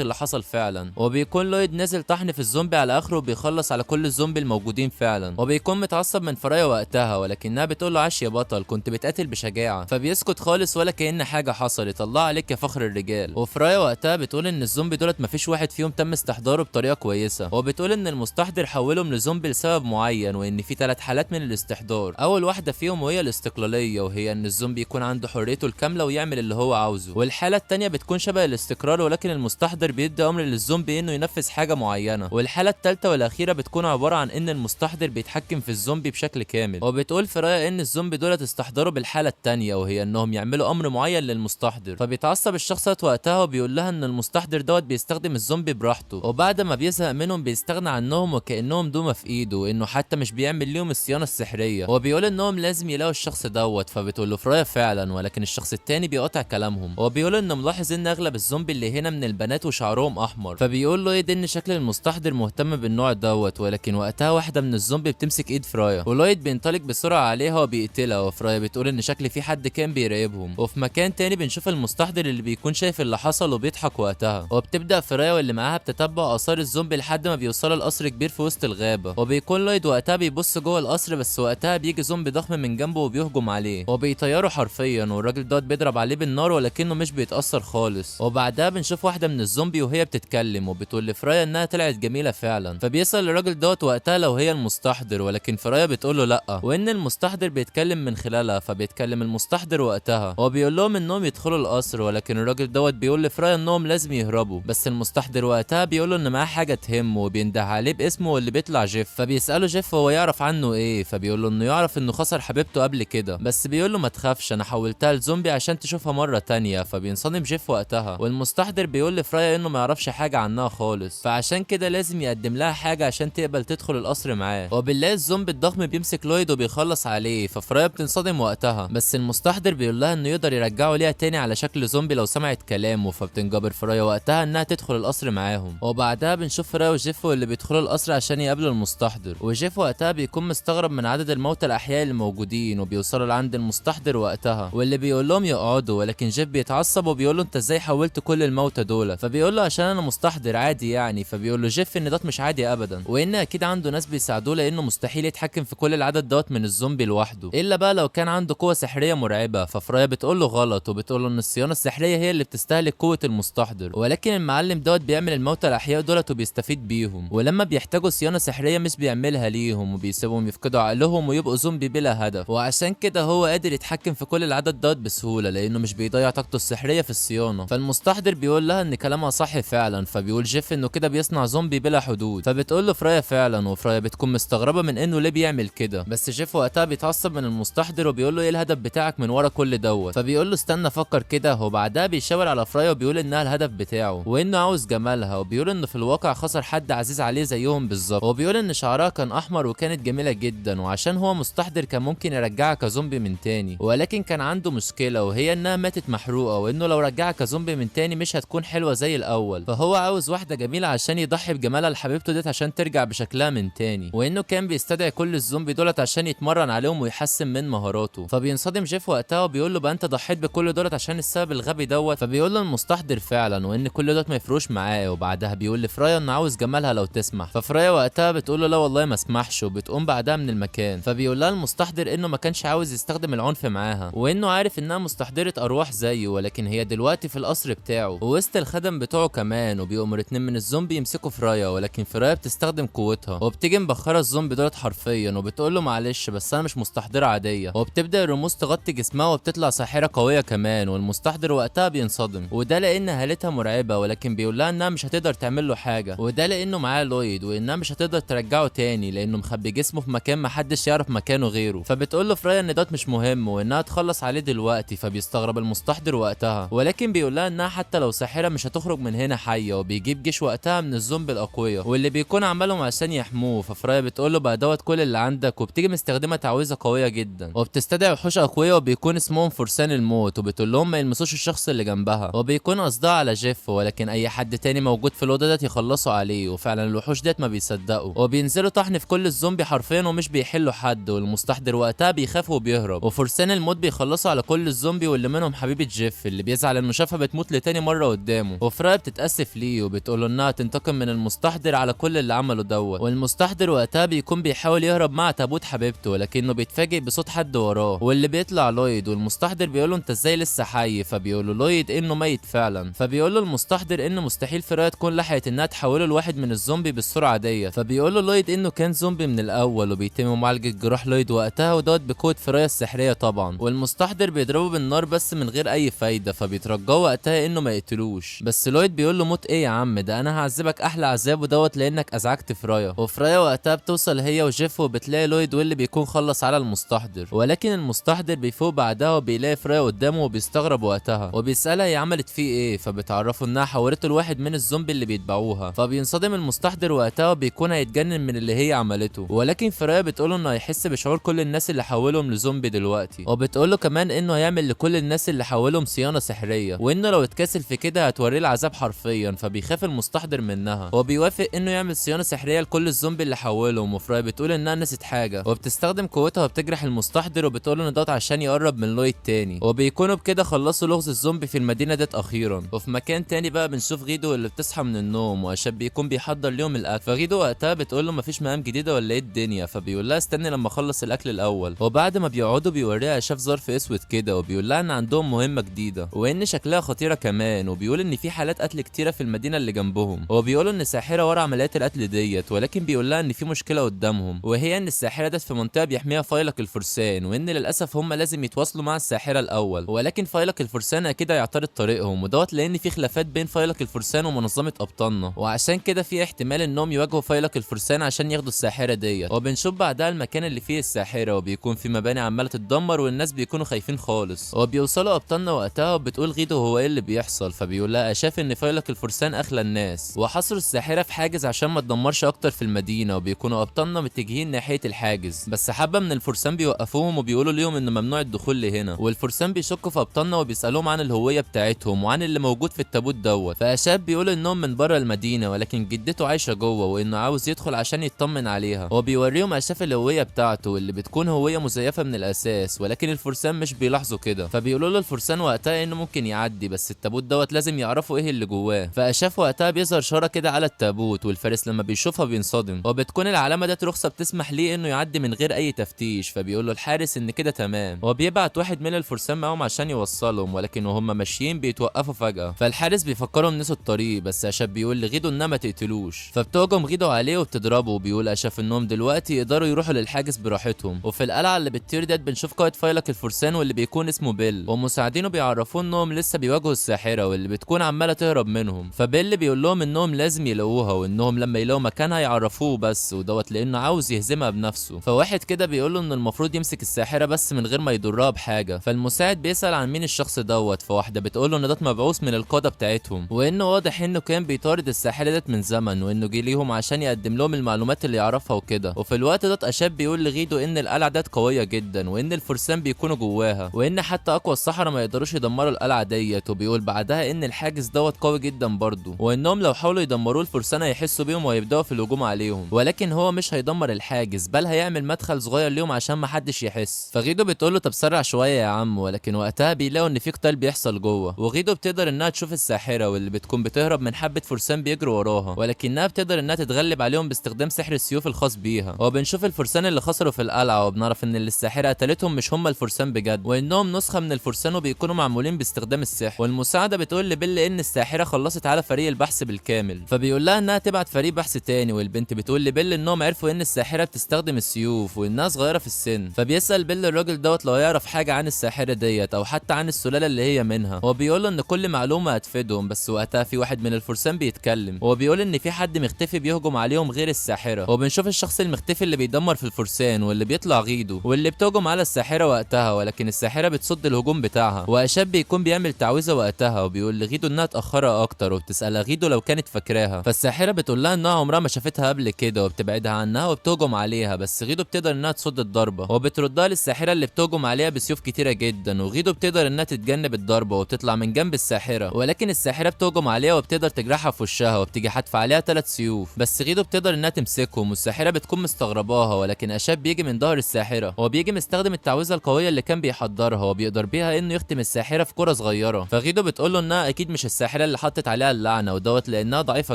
اللي حصل فعلا. وبيكون لويد نازل طحن في الزومبي على اخره وبيخلص على كل الزومبي الموجودين فعلا. وبيكون متعصب من فرايا وقتها، ولكنها بتقول له عاش يا بطل، كنت بتقاتل بشجاعه. فبيسكت خالص ولا كأن حاجه حصلت. الله عليك يا فخر الرجال. وفرايا وقتها بتقول ان الزومبي دولت مفيش واحد فيهم تم استحضاره بطريقه كويسه. وبتقول ان المستحضر حولهم لزومبي لسبب معين، وان في 3 حالات من الاستحضار. اول واحده فيهم وهي الاستقلاليه، وهي ان الزومبي يكون عنده حريته الكامله ويعمل اللي هو عاوزه. والحاله الثانيه بتكون شبه الاستقرار، ولكن المستحضر بيدي امر للزومبي انه ينفذ حاجه معينه. والحاله الثالثه والاخيره بتكون عباره عن ان المستحضر بيتحكم في الزومبي بشكل كامل. وبتقول فرايا ان الزومبي دولت استحضروا بالحاله الثانيه، وهي انهم يعملوا امر معين للمستحضر. فبيتعصب الشخص وقتها وبيقول لها ان المستحضر دوت بيستخدم الزومبي براحته، وبعد ما بيزهق منهم بيستغنى عنهم وكانهم دومه في ايده، وانه حتى مش بيعمل ليهم الصيانه السحريه. وبيقول انهم لازم يلاقوا الشخص دوت. فبتقول له فرايا فعلا، ولكن الشخص التاني بيقطع كلامهم. وبيقول انه ملاحظ ان اغلب الزومبي اللي هنا من البنات وشعرهم احمر. فبيقول له لويد ان شكل المستحضر مهتم بالنوع دوت. ولكن وقتها واحده من الزومبي بتمسك ايد فرايا، ولويد بينطلق بسرعه عليها وبيقتلها. وفرايا بتقول ان شكل في حد كان بيراقبهم. وفي مكان تاني بنشوف المستحضر اللي بيكون شايف اللي حصل وبيضحك وقتها. وبتبدا فرايا واللي معاها بتتبع اثار الزومبي لحد ما بيوصلوا لقصر كبير في وسط الغابه. وبيكون لويد وقتها بيبص جوه القصر، بس وقتها بيجي زومبي ضخم من جنبه وبيهجم عليه وبيطيره حرفيا. والراجل دوت بيضرب عليه بالنار ولكنه مش بيتاثر خالص. وبعدها بنشوف واحده من الزومبي وهي بتتكلم وبتقول لفرايا انها طلعت جميله فعلا. فبيسال الراجل دوت وقتها لو هي المستحضر، ولكن فرايا بتقول له لا، وان المستحضر بيتكلم من خلالها. فبيتكلم المستحضر وقتها وبيقول لهم انهم يدخلوا القصر، ولكن الراجل دوت بيقول لفرايا انهم لازم يهربوا. بس المستحضر وقتها بيقول له ان معاه حاجه تهمه وبينده عليه باسمه واللي بيطلع جيف. فبيساله جيف هو يعرف عنه ايه. فبيقول له انه يعرف انه خسر حبيبته قبل كده، بس بيقول له ما تخافش انا حولتها لزومبي عشان تشوفها مره تانية. فبينصدم جيف وقتها. والمستحضر بيقول لفرايا انه ما يعرفش حاجه عنها خالص، فعشان كده لازم يقدم لها حاجه عشان تقبل تدخل القصر معاه. وبالله الزومبي الضخم بيمسك لويد وبيخلص عليه. ففرايا بتنصدم وقتها، بس المستحضر بيقول لها انه يقدر يرجعه ليها تاني على شكل زومبي لو سمعت كلامه. فبتنجبر فرايا وقتها انها تدخل القصر معاهم. وبعدها بنشوف فرايا وجيف اللي بيدخلوا القصر عشان يقابلوا المستحضر. وجيف وقتها بيكون مستغرب من عدد الموتى الاحياء اللي موجودين. وبيوصلوا لعند المستحضر وقتها واللي بيقول لهم يقعدوا، ولكن جيف بيتعصب وبيقول له انت ازاي حولت كل الموتى دول. فبيقول له عشان انا مستحضر عادي يعني. فبيقول له جيف ان ده مش عادي ابدا، وان اكيد عنده ناس بيساعدوه لانه مستحيل يتحكم في كل العدد دوت من الزومبي لوحده، الا بقى لو كان عنده قوه سحريه مرعبه. ففرايا بتقول له غلط، وبتقول له ان الصيانه السحريه هي اللي بتستهلك قوه المستحضر، ولكن المعلم دوت بيعمل الموتى الاحياء دولت وبيستفيد بيهم. ولما بيحتاجوا صيانه سحريه مش بيعملها ليهم، وبيسيبهم يفقدوا عقلهم ويبقوا زومبي بلا هدف. وعشان كده هو قادر يتحكم في كل العدد دوت بسهوله لانه مش بيضيع طاقته السحريه في الصيانه. فالمستحضر بيقول لها ان كلامها صح فعلا. فبيقول جيف انه كده بيصنع زومبي بلا حدود. فبتقول له فرايا فعلا، وفرايا بتكون مستغربه من انه ليه بيعمل كده. بس جيف وقتها بيتعصب من المستحضر وبيقول له ايه الهدف بتاعك من ورا كل دوت. فبيقول له استنى افكر كده. وبعدها بيشاور على فرايا وبيقول انها الهدف بتاعه وانه عاوز جمالها. وبيقول انه في الواقع خسر حد عزيز عليه زيهم بالظبط. وبيقول ان شعرها كان احمر وكانت جميله جدا، وعشان هو مستحضر كان ممكن يرجعها كزومبي من تاني، ولكن كان عنده مشكله وهي انها ماتت محروقه، وانه لو رجعها كزومبي من تاني مش هتكون حلوه زي الاول. فهو عاوز واحده جميله عشان يضحي بجمالها لحبيبته ديت عشان ترجع بشكلها من تاني، وانه كان بيستدعي كل الزومبي دولت عشان يتمرن عليهم ويحسن من مهاراته. فبينصدم جيف وقتها وبيقول له بقى انت ضحيت بكل دولت عشان السبب الغبي دوت. فبيقول له المستحضر فعلا، وان كل دولت ما يفروش معاه. وبعدها بيقول لفرايا انه عاوز جمالها لو تسمح. ففرايا وقتها بتقول له لا والله ما اسمحش، وبتقوم بعدها من المكان. فبيقول لها المستحضر انه ما كانش عاوز يستخدم العنف معاها، وانه عارف انها مستحضره ارواح زيه، ولكن هي دلوقتي في القصر بتاعه ووسط الخدم بتوعه كمان. وبيقوموا اتنين من الزومبي يمسكوا فرايا، ولكن فرايا بتستخدم قوتها وبتيجي مبخره الزومبي دولت حرفيا. وبتقول له معلش بس انا مش مستحضره عاديه. وبتبدا الرموز تغطي جسمها وبتطلع ساحره قويه كمان. والمستحضر وقتها بينصدم، وده لان هالتها مرعبه، ولكن بيقول لها انها مش هتقدر تعمل له حاجه، وده لانه معاه لويد، وانها مش هتقدر ترجعه تاني لانه مخبي جسمه في مكان محدش يعرف مكانه غيره. فبتقول له فرايا ان دوت مش مهم وانها تخلص عليه دلوقتي دلوقتي، فبيستغرب المستحضر وقتها، ولكن بيقول لها انها حتى لو ساحره مش هتخرج من هنا حيه، وبيجيب جيش وقتها من الزومبي الاقوياء واللي بيكون عملهم عشان يحموه. ففرايا بتقول له بقى دوت كل اللي عندك، وبتيجي مستخدمه تعويذه قويه جدا وبتستدعي وحوش اقوياء وبيكون اسمهم فرسان الموت، وبتقول لهم ما يلمسوش الشخص اللي جنبها، وبيكون قصدها على جيف، ولكن اي حد تاني موجود في الاوضه ديت يخلصوا عليه. وفعلا الوحوش ديت ما بيصدقوا وبينزلوا طحن في كل الزومبي حرفيا ومش بيحلوا حد، والمستحضر وقتها بيخاف وبيهرب، وفرسان الموت بيخلصوا على كل الزومبي واللي منهم حبيبه جيف اللي بيزعل انه شافها بتموت لتاني مره قدامه. وفرايا بتتاسف ليه وبتقول له انها تنتقم من المستحضر على كل اللي عمله دوت. والمستحضر وقتها بيكون بيحاول يهرب مع تابوت حبيبته، ولكنه بيتفاجئ بصوت حد وراه واللي بيطلع لويد، والمستحضر بيقول له انت ازاي لسه حي؟ فبيقول له لويد انه ميت فعلا. فبيقول له المستحضر ان مستحيل فرايا تكون لحقت انها تحوله لواحد من الزومبي بالسرعه ديت. فبيقول له لويد انه كان زومبي من الاول، وبيتم معالجه جراح لويد وقتها ودوت بقوه فرايا السحريه طبعا. والمستحضر بيضربه بالنار بس من غير اي فايده، فبيترجاه وقتها انه ما يقتلوش. بس لويد بيقول له موت ايه يا عم؟ ده انا هعذبك احلى عذاب ودوت لانك ازعجت فرايا. وفرايا وقتها بتوصل هي وجيف وبتلاقي لويد واللي بيكون خلص على المستحضر، ولكن المستحضر بيفوق بعدها وبيلاقي فرايا قدامه وبيستغرب وقتها وبيسالها هي عملت فيه ايه، فبتعرفه انها حولته لواحد من الزومبي اللي بيتبعوها. فبينصدم المستحضر وقتها وبيكون هيتجنن من اللي هي عملته، ولكن فرايا بتقوله انه هيحس بشعور كل الناس اللي حولهم لزومبي دلوقتي، وبتقوله كمان انه هيعمل لكل الناس اللي حولهم صيانه سحريه، وانه لو اتكاسل في كده هتوريه العذاب حرفيا. فبيخاف المستحضر منها وبيوافق انه يعمل صيانه سحريه لكل الزومبي اللي حولهم. وفرايا بتقول انها نسيت حاجه وبتستخدم قوتها وبتجرح المستحضر، وبتقول ان دوت عشان يقرب من لويد تاني، وبيكونوا بكده خلصوا لغز الزومبي في المدينه ديت اخيرا. وفي مكان تاني بقى بنشوف غيدو اللي بتصحى من النوم وعشان بيكون بيحضر ليهم الاكل. فغيدو وقتها بتقول له مفيش مهام جديده ولا ايه الدنيا؟ فبيقول لها استني لما اخلص الاكل الاول. وبعد ما بيقعدوا بيوريها شاف ظرف اسود كده وبيقول لها ان عندهم مهمه جديده وان شكلها خطيره كمان، وبيقول ان في حالات قتل كتيره في المدينه اللي جنبهم. هو بيقول ان ساحره ورا عمليات القتل ديت، ولكن بيقول لها ان في مشكله قدامهم، وهي ان الساحره ديت في منطقه بيحميها فايلق الفرسان، وان للاسف هم لازم يتواصلوا مع الساحره الاول، ولكن فايلق الفرسان اكيد هيعترض طريقهم ودوت لان في خلافات بين فايلق الفرسان ومنظمه ابطالنا، وعشان كده في احتمال انهم يواجهوا فايلق الفرسان عشان ياخدوا الساحره ديت. وبنشوف بعدها المكان اللي فيه الساحره وبيكون في مباني عماله تتدمر والناس بيكونوا خايفين خالص. وبيوصلوا ابطالنا وقتها وبتقول غيدو هو ايه اللي بيحصل؟ فبيقول لها شاف ان فايلق الفرسان اخلى الناس وحصروا الساحره في حاجز عشان ما تدمرش اكتر في المدينه، وبيكونوا ابطالنا متجهين ناحيه الحاجز، بس حبه من الفرسان بيوقفوهم وبيقولوا ليهم ان ممنوع الدخول لهنا. والفرسان بيشكوا في ابطالنا وبيسالوهم عن الهويه بتاعتهم وعن اللي موجود في التابوت دوت. فاشاب بيقول انهم من بره المدينه ولكن جدته عايشه جوه وانه عاوز يدخل عشان يطمن عليها. وبيوريهم اشاف الهويه بتاعته اللي بتكون هويه مزيفه من الاساس، ولكن الفرسان مش بيلاحظوا كده. فبيقولوا له الفرسان وقتها انه ممكن يعدي بس التابوت دوت لازم يعرفوا ايه اللي جواه. فاشاف وقتها بيظهر شاره كده على التابوت والفارس لما بيشوفها بينصدم، وبتكون العلامه ديت رخصه بتسمح ليه انه يعدي من غير اي تفتيش. فبيقول له الحارس ان كده تمام، وبيبعت واحد من الفرسان معاهم عشان يوصلهم، ولكن وهم ماشيين بيتوقفوا فجاه. فالحارس بيفكرهم نسوا الطريق، بس اشاف بيقول لغيدو انها ما تقتلوش. فبتهجم غيدو عليه وبتضربه، وبيقول اشاف انهم دلوقتي يقدروا يروحوا للحاجز براحتهم. وفي القلعه اللي بتطير ديت بنشوف قائد فايلق الفرسان واللي بيكون اسمه بيل، ومساعدينه بيعرفوه انهم لسه بيواجهوا الساحره واللي بتكون عماله تهرب منهم. فبيل بيقول لهم انهم لازم يلاقوها وانهم لما يلاقوا مكانها يعرفوه بس، ودوت لانه عاوز يهزمها بنفسه. فواحد كده بيقول له ان المفروض يمسك الساحره بس من غير ما يضرها بحاجه. فالمساعد بيسال عن مين الشخص دوت، فواحده بتقول له ان ده مبعوث من القاده بتاعتهم، وانه واضح انه كان بيطارد الساحره ديت من زمن، وانه جه ليهم عشان يقدم لهم المعلومات اللي يعرفها وكده. وفي الوقت ده اشاب بيقول لغيدو ان القلعه ديت قويه جدا وان الفرسان بيكونوا جواها، وان حتى اقوى السحره ما يقدروش يدمروا القلعه ديت. وبيقول بعدها ان الحاجز دوت قوي جدا برضه، وانهم لو حاولوا يدمروه الفرسان هيحسوا بيهم وهيبداوا في الهجوم عليهم، ولكن هو مش هيدمر الحاجز بل هيعمل مدخل صغير ليهم عشان ما حدش يحس. فغيدو بتقول له طب سرع شويه يا عم، ولكن وقتها بيلاقوا ان في قتال بيحصل جوه، وغيدو بتقدر انها تشوف الساحره واللي بتكون بتهرب من حبه فرسان بيجروا وراها، ولكنها بتقدر انها تتغلب عليهم باستخدام سحر السيوف الخاص بيها. وبنشوف الفرسان اللي خسروا في القلعه، وبنعرف ان اللي الساحره قتلتهم مش هم الفرسان بجد، وانهم نسخه من الفرسان وبيكونوا معمولين باستخدام السحر. والمساعده بتقول لبيل ان الساحره خلصت على فريق البحث بالكامل، فبيقول لها انها تبعت فريق بحث تاني. والبنت بتقول لبيل انهم عرفوا ان الساحره بتستخدم السيوف وانها صغيره في السن. فبيسال بيل الراجل دوت لو يعرف حاجه عن الساحره ديت او حتى عن السلاله اللي هي منها. هو بيقول له ان كل معلومه هتفيدهم، بس وقتها في واحد من الفرسان بيتكلم، هو بيقول ان في حد مختفي بيهجم عليهم غير الساحره. وبنشوف الشخص المختفي اللي بيدمر في الفرسان واللي بيطلع غيدو واللي بتهجم على الساحره وقتها، ولكن الساحره الساحره بتصد الهجوم بتاعها، واشاب بيكون بيعمل تعويذه وقتها وبيقول لغيدو انها تاخرها اكتر، وبتسالها غيدو لو كانت فاكراها، فالساحره بتقول لها انها عمرها ما شافتها قبل كده وبتبعدها عنها وبتهجم عليها، بس غيدو بتقدر انها تصد الضربه وبتردها للساحره اللي بتهجم عليها بسيوف كتيره جدا، وغيدو بتقدر انها تتجنب الضربه وبتطلع من جنب الساحره، ولكن الساحره بتهجم عليها وبتقدر تجرحها في وشها وبتيجي حادفه عليها 3 سيوف، بس غيدو بتقدر انها تمسكهم والساحره بتكون مستغرباها، ولكن اشاب بيجي من ظهر الساحره وبيجي مستخدم التعويذه القويه اللي كان بيحضرها وبيقدر بيها انه يختم الساحره في كره صغيره، فغيدو بتقول له انها اكيد مش الساحره اللي حطت عليها اللعنه ودوت لانها ضعيفه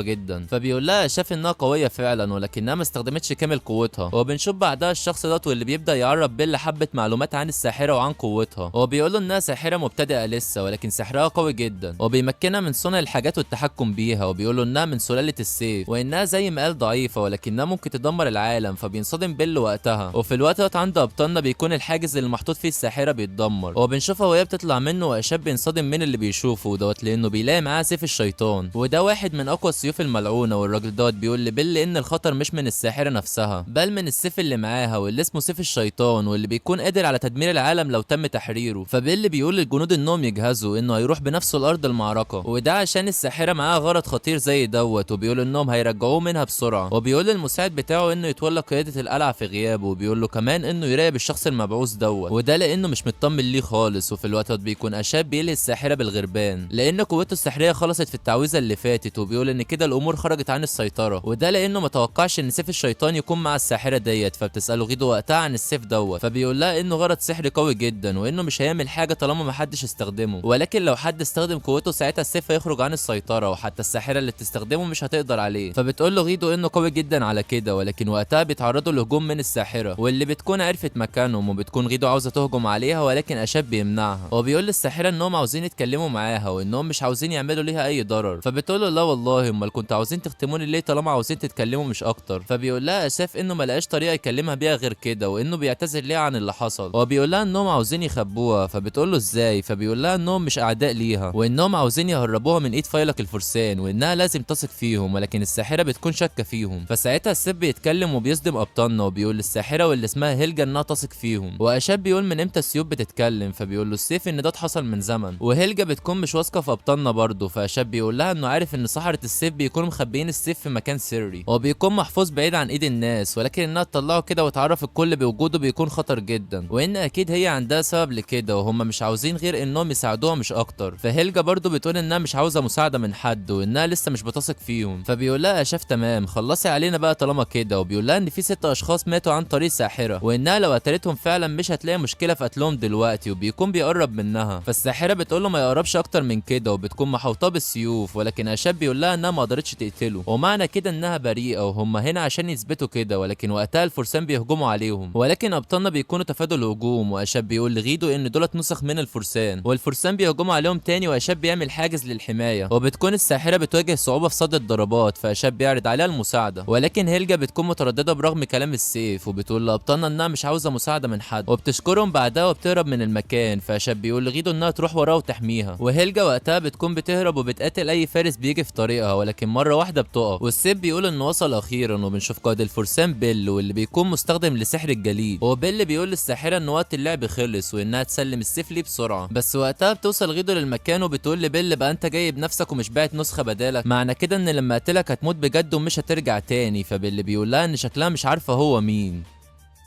جدا، فبيقول لها اشاف انها قويه فعلا ولكنها ما استخدمتش كامل قوتها، وبنشوف بعدها الشخص دوت واللي بيبدا يعرف بيل حبه معلومات عن الساحره وعن قوتها، وبيقول له انها ساحره مبتدئه لسه ولكن سحرها قوي جدا وبيمكنها من صنع الحاجات والتحكم بيها، وبيقول له انها من سلاله السيف وانها زي ما قال ضعيفه ولكنها ممكن تدمر العالم، فبينصدم بيل وقتها، وفي الوقت ده عند ابطالنا بيكون الحاجز اللي محطوط فيه الساحره بيتدمر، وبنشوفها وهي بتطلع منه واشاب بينصدم من اللي بيشوفه دوت لانه بيلاقي معاه سيف الشيطان، وده واحد من اقوى السيوف الملعونه، والراجل دوت بيقول لبيل ان الخطر مش من الساحره نفسها بل من السيف اللي معاها واللي اسمه سيف الشيطان واللي بيكون قادر على تدمير العالم لو تم تحريره، فبيل بيقول للجنود انهم يجهزوا انه هيروح بنفسه لارض المعركه، وده عشان الساحره معاها غرض خطير زي دوت، وبيقول انهم هيرجعوه منها بسرعه، وبيقول للمساعد بتاعه انه يتولى قياده القلعه في غيابه، وبيقول له كمان انه يراقب الشخص المبعوث دوت، وده لانه مش مطمن ليه خالص، وفي الوقت ده بيكون اشاب بيلهي الساحره بالغربان لان قوته السحريه خلصت في التعويذه اللي فاتت، وبيقول ان كده الامور خرجت عن السيطره، وده لانه ما توقعش ان سيف الشيطان يكون مع الساحره ديت، فبتساله غيدو وقتها عن السيف دوت، فبيقول لها انه غرض سحري قوي جدا وانه مش هيعمل حاجه طالما ما حدش استخدمه، ولكن لو حد استخدم قوته ساعتها السيف هيخرج عن السيطره وحتى الساحره اللي بتستخدمه مش هتقدر عليه، فبتقول له غيدو انه قوي جدا على كده، ولكن وقتها بيتعرضوا لهجوم من الساحره واللي بتكون عرفت مكانهم، وبتكون غيدو عاوزه تهجم عليها ولكن اشاب بيمنعها، وبيقول للساحره انهم عاوزين يتكلموا معاها وانهم مش عاوزين يعملوا ليها اي ضرر، فبتقول له لا والله امال كنتوا عاوزين تختموني ليه طالما عاوزين تتكلموا مش اكتر، فبيقول لها اشاف انه ما لقاش طريقه يكلمها بيها غير كده وانه بيعتذر ليها عن اللي حصل، وبيقول لها انهم عاوزين يخبوها، فبتقول له ازاي، فبيقول لها انهم مش اعداء ليها وانهم عاوزين يهربوها من ايد فيلق الفرسان وانها لازم تثق فيهم، ولكن الساحره بتكون شاكه فيهم، فساعتها السيف بيتكلم وبيصدم ابطالنا وبيقول للساحره واللي اسمها هيلجا انها تثق فيهم، واشاب بيقول من امتى السيوف بتتكلم، فبيقول له السيف ان ده حصل من زمن، وهيلجا بتكون مش واثقه في ابطالنا برضه، فاشاب بيقول لها انه عارف ان سحره السيف بيكونوا مخبيين السيف في مكان سري وبيكون محفوظ بعيد عن ايد الناس، ولكن انها تطلعه كده وتعرف الكل بوجوده بيكون خطر جدا، وان اكيد هي عندها سبب لكده وهم مش عاوزين غير انهم يساعدوها مش اكتر، فهيلجا برضه بتقول انها مش عاوزه مساعده من حد وانها لسه مش بتثق فيهم، فبيقول لها اشاف تمام خلصي علينا بقى طالما كده، وبيقول لها ان في 6 اشخاص ماتوا عن طريق ساحره وانها لو قتلتهم فعلا مش هتلاقي مشكله في قتلهم دلوقتي، وبيكون بيقرب منها، فالساحره بتقول له ما يقربش اكتر من كده وبتكون محوطاه بالسيوف، ولكن اشاب بيقول لها انها ما قدرتش تقتله ومعنى كده انها بريئه وهم هنا عشان يثبتوا كده، ولكن وقتها الفرسان بيهجموا عليهم، ولكن ابطالنا بيكونوا تفادوا الهجوم، واشاب بيقول لغيدو ان دولت نسخ من الفرسان والفرسان بيهجموا عليهم تاني، واشاب بيعمل حاجز للحمايه، وبتكون الساحره بتواجه صعوبه في صد الضربات، فاشاب بيعرض عليها المساعده، ولكن هيلجا بتكون متردده برغم كلام السيف وبتقول لابطالنا انها مش عاوزه مساعده من حد، وبتشكرهم بعدها وبتهرب من المكان، فاشاب بيقول لغيدو انها تروح وراه وتحميها، وهيلجا وقتها بتكون بتهرب وبتقاتل اي فارس بيجي في طريقها، ولكن مره واحده بتقف، والسيف بيقول انه وصل اخيرا، وبنشوف قائد الفرسان بيل واللي بيكون مستخدم لسحر الجليد، وبيل بيقول للساحره ان وقت اللعب خلص وانها تسلم السيف ليه بسرعه، بس وقتها بتوصل غيدو للمكان وبتقول لبيل بقى انت جاي بنفسك ومش باعت نسخه بدالك، معنى كده ان لما اقتلك هتموت بجد ومش هترجع تاني، فبيل بيقول لها ان شكلها مش عارفه هو مين.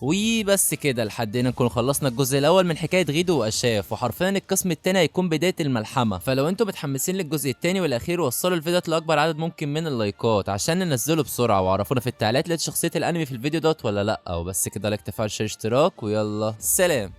وبس كده لحد هنا نكون خلصنا الجزء الاول من حكايه غيدو واشاف، وحرفيا القسم الثاني هيكون بدايه الملحمه، فلو انتم متحمسين للجزء الثاني والاخير وصلوا الفيديو لاكبر عدد ممكن من اللايكات عشان ننزله بسرعه، وعرفونا في التعليقات لقيت شخصيه الانمي في الفيديو دوت ولا لا، وبس كده لايك تفعل شير اشتراك، ويلا سلام.